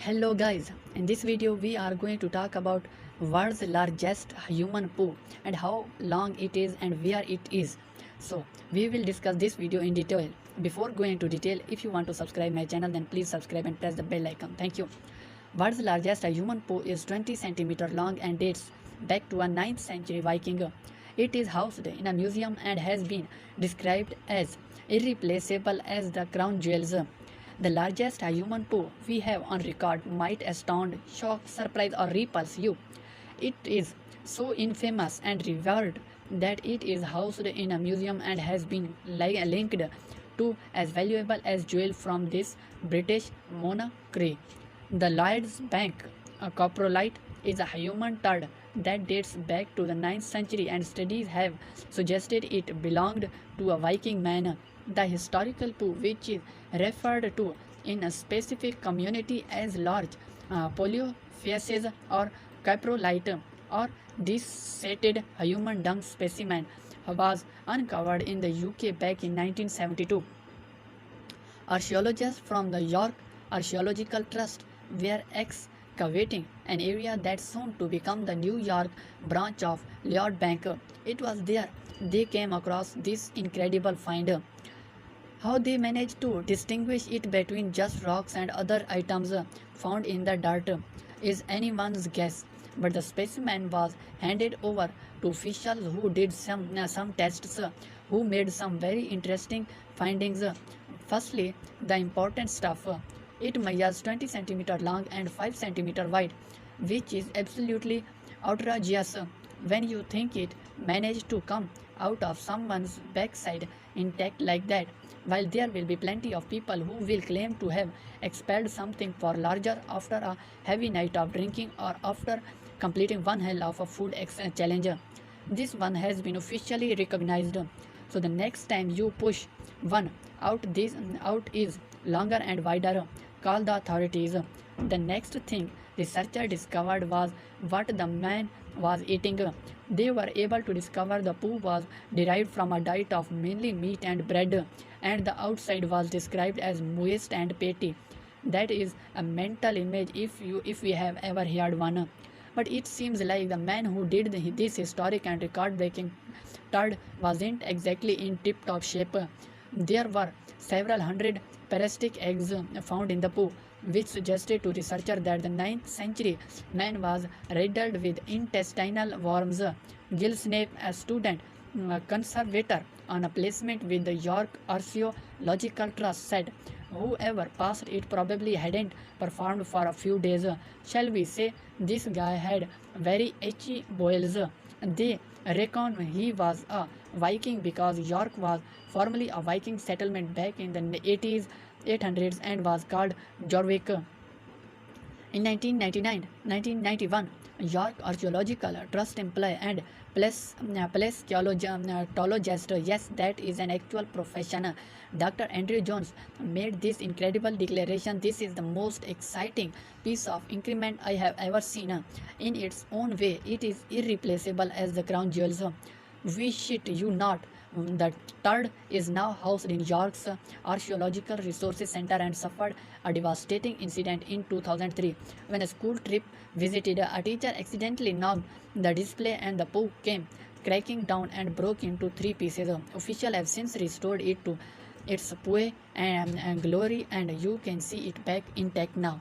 Hello guys, in this video we are going to talk about world's largest human poo and how long it is and where it is. So we will discuss this video in detail. Before going into detail, if you want to subscribe my channel then please subscribe and press the bell icon. Thank you. World's largest human poo is 20 centimeter long and dates back to a 9th century Viking. It is housed in a museum and has been described as irreplaceable as the crown jewels. The largest human poo we have on record might astound, shock, surprise, or repulse you. It is so infamous and revered that it is housed in a museum and has been linked to as valuable as jewel from this British monarchy. The Lloyd's Bank coprolite is a human turd that dates back to the 9th century, and studies have suggested it belonged to a Viking man. The historical poo, which is referred to in a specific community as large polyphysis or coprolite or desiccated human dung specimen, was uncovered in the UK back in 1972. Archaeologists from the York Archaeological Trust were excavating an area that soon to become the New York branch of Lloyd Bank. It was there they came across this incredible find. How they managed to distinguish it between just rocks and other items found in the dirt is anyone's guess, but the specimen was handed over to officials who did some tests, who made some very interesting findings. Firstly, the important stuff. It measures 20 centimeter long and 5 centimeter wide, which is absolutely outrageous when you think it managed to come out of someone's backside intact like that. While there will be plenty of people who will claim to have expelled something far larger after a heavy night of drinking or after completing one hell of a food challenge, this one has been officially recognized. So the next time you push one out, this out is longer and wider. Call the authorities. The next thing researchers discovered was what the man was eating. They were able to discover the poo was derived from a diet of mainly meat and bread, and the outside was described as moist and patty. That is a mental image if we have ever heard one. But it seems like the man who did this historic and record-breaking turd wasn't exactly in tip-top shape. There were several hundred parasitic eggs found in the poo, which suggested to researchers that the 9th century man was riddled with intestinal worms. Gil Snape, a student conservator on a placement with the York Archaeological Trust, said, "Whoever passed it probably hadn't performed for a few days. Shall we say this guy had very itchy boils?" They reckon he was a Viking because York was formerly a Viking settlement back in the 800s and was called Jorvik. In 1991, York Archaeological Trust employee and paleontologist, yes, that is an actual profession, Dr. Andrew Jones, made this incredible declaration: "This is the most exciting piece of increment I have ever seen. In its own way, it is irreplaceable as the crown jewels. We shit you not. The turd is now housed in York's Archaeological Resources Center and suffered a devastating incident in 2003 when a school trip visited. A teacher accidentally knocked the display and the poo came cracking down and broke into 3 pieces. Officials have since restored it to its poise and glory, and you can see it back intact now."